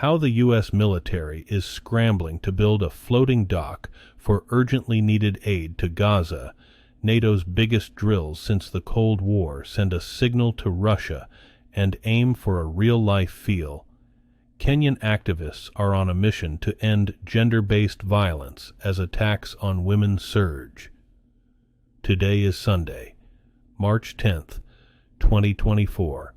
how the U.S. military is scrambling to build a floating dock for urgently needed aid to Gaza. NATO's biggest drills since the Cold War send a signal to Russia and aim for a real-life feel. Kenyan activists are on a mission to end gender-based violence as attacks on women surge. Today is Sunday, March 10th, 2024,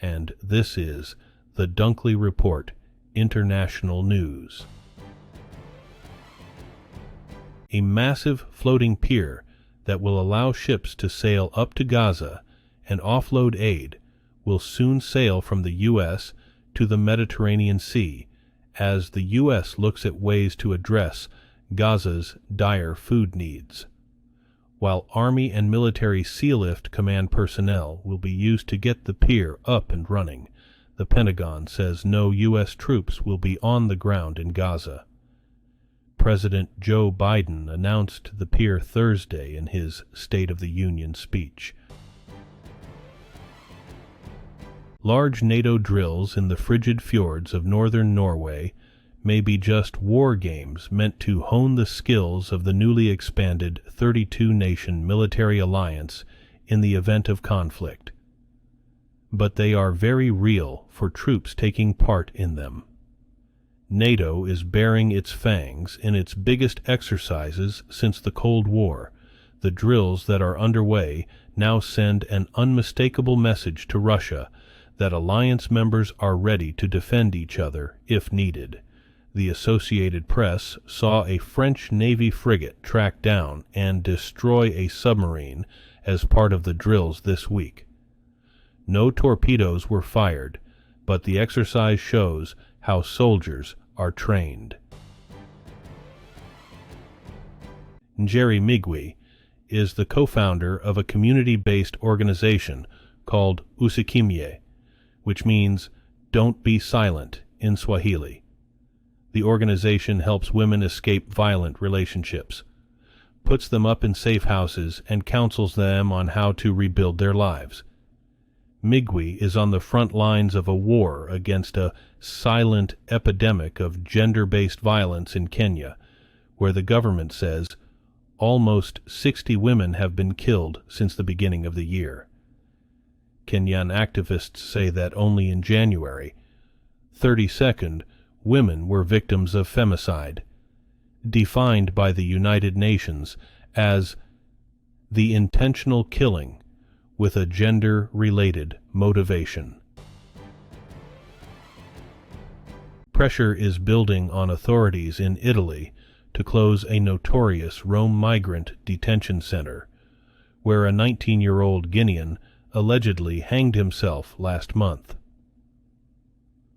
and this is the Dunkley Report International News. A massive floating pier that will allow ships to sail up to Gaza and offload aid will soon sail from the U.S. to the Mediterranean Sea as the U.S. looks at ways to address Gaza's dire food needs. While Army and military Sealift command personnel will be used to get the pier up and running, the Pentagon says no U.S. troops will be on the ground in Gaza. President Joe Biden announced the pier Thursday in his State of the Union speech. Large NATO drills in the frigid fjords of northern Norway may be just war games meant to hone the skills of the newly expanded 32-nation military alliance in the event of conflict. But they are very real for troops taking part in them. NATO is bearing its fangs in its biggest exercises since the Cold War. The drills that are underway now send an unmistakable message to Russia that alliance members are ready to defend each other if needed. The Associated Press saw a French Navy frigate track down and destroy a submarine as part of the drills this week. No torpedoes were fired, but the exercise shows how soldiers are trained. Njeri Migwi is the co-founder of a community-based organization called Usikimye, which means "don't be silent" in Swahili. The organization helps women escape violent relationships, puts them up in safe houses, and counsels them on how to rebuild their lives. Migwi is on the front lines of a war against a silent epidemic of gender-based violence in Kenya, where the government says almost 60 women have been killed since the beginning of the year. Kenyan activists say that only in January, 32nd, women were victims of femicide, defined by the United Nations as the intentional killing with a gender-related motivation. Pressure is building on authorities in Italy to close a notorious Rome migrant detention center, where a 19-year-old Guinean allegedly hanged himself last month.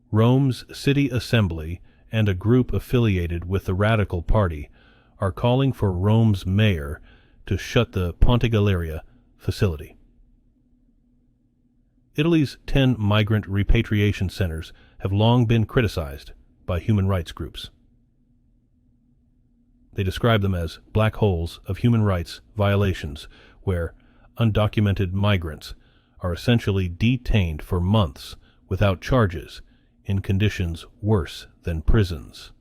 Rome's city assembly and a group affiliated with the Radical Party are calling for Rome's mayor to shut the Ponte Galeria facility. Italy's 10 migrant repatriation centers have long been criticized by human rights groups. They describe them as black holes of human rights violations, where undocumented migrants are essentially detained for months without charges in conditions worse than prisons.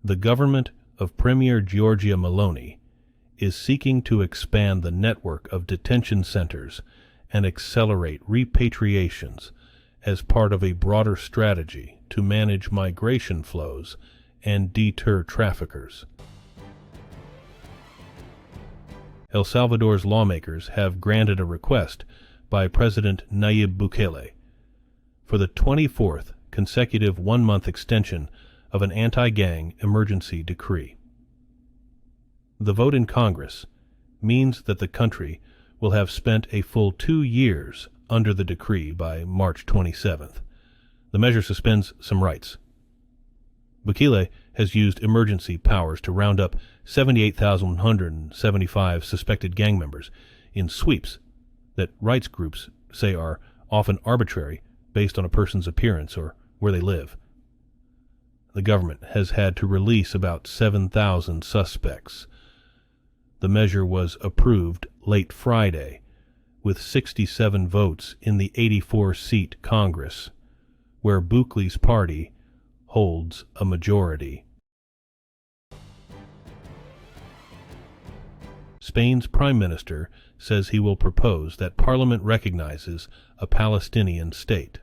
The government of Premier Giorgia Meloni is seeking to expand the network of detention centers and accelerate repatriations as part of a broader strategy to manage migration flows and deter traffickers. El Salvador's lawmakers have granted a request by President Nayib Bukele for the 24th consecutive one-month extension of an anti-gang emergency decree. The vote in Congress means that the country will have spent a full 2 years under the decree by March 27th. The measure suspends some rights. Bukele has used emergency powers to round up 78,175 suspected gang members in sweeps that rights groups say are often arbitrary based on a person's appearance or where they live. The government has had to release about 7,000 suspects. The measure was approved late Friday with 67 votes in the 84-seat Congress, where Bukele's party, holds a majority. Spain's Prime Minister says he will propose that Parliament recognizes a Palestinian state.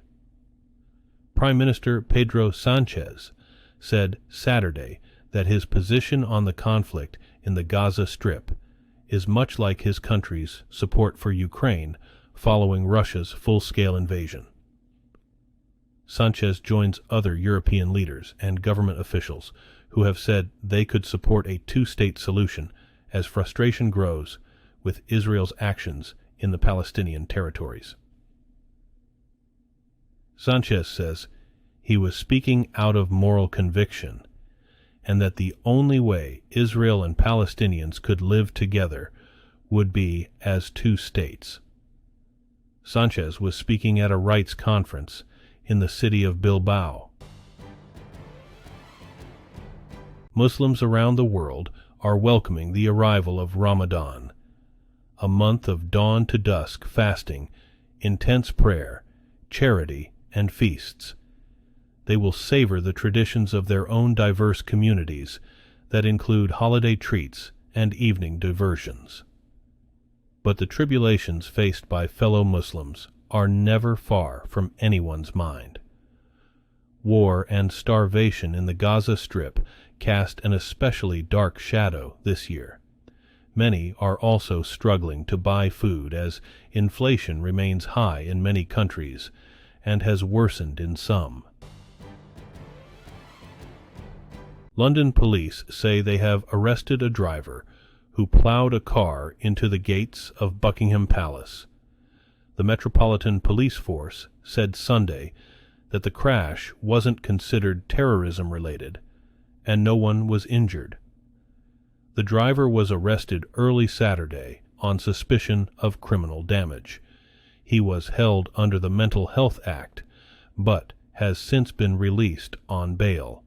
Prime Minister Pedro Sanchez said Saturday that his position on the conflict in the Gaza Strip is much like his country's support for Ukraine following Russia's full-scale invasion. Sanchez joins other European leaders and government officials who have said they could support a two-state solution as frustration grows with Israel's actions in the Palestinian territories. Sanchez says he was speaking out of moral conviction and that the only way Israel and Palestinians could live together would be as two states. Sanchez was speaking at a rights conference in the city of Bilbao. Muslims around the world are welcoming the arrival of Ramadan, a month of dawn to dusk fasting, intense prayer, charity, and feasts. They will savor the traditions of their own diverse communities that include holiday treats and evening diversions. But the tribulations faced by fellow Muslims are never far from anyone's mind. War and starvation in the Gaza Strip cast an especially dark shadow this year. Many are also struggling to buy food as inflation remains high in many countries and has worsened in some. London police say they have arrested a driver who plowed a car into the gates of Buckingham Palace. The Metropolitan Police Force said Sunday that the crash wasn't considered terrorism-related, and no one was injured. The driver was arrested early Saturday on suspicion of criminal damage. He was held under the Mental Health Act, but has since been released on bail.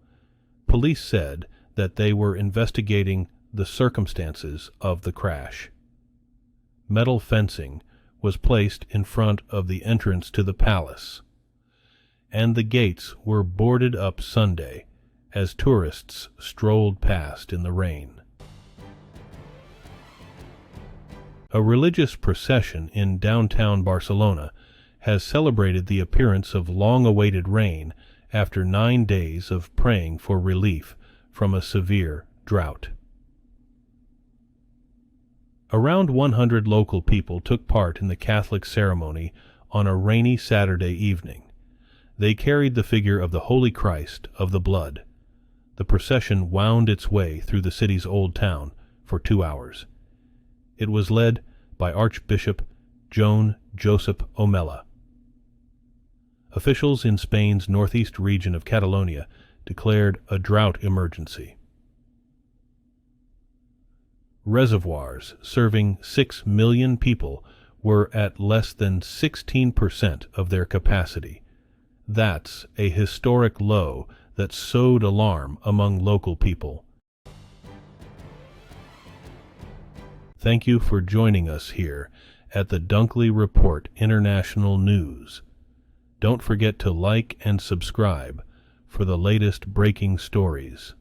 Police said that they were investigating the circumstances of the crash. Metal fencing was placed in front of the entrance to the palace, and the gates were boarded up Sunday as tourists strolled past in the rain. A religious procession in downtown Barcelona has celebrated the appearance of long-awaited rain after 9 days of praying for relief from a severe drought. Around 100 local people took part in the Catholic ceremony on a rainy Saturday evening. They carried the figure of the Holy Christ of the Blood. The procession wound its way through the city's old town for 2 hours. It was led by Archbishop Joan Josep Omella. Officials in Spain's northeast region of Catalonia declared a drought emergency. Reservoirs serving 6 million people were at less than 16% of their capacity. That's a historic low that sowed alarm among local people. Thank you for joining us here at the Dunkley Report International News. Don't forget to like and subscribe for the latest breaking stories.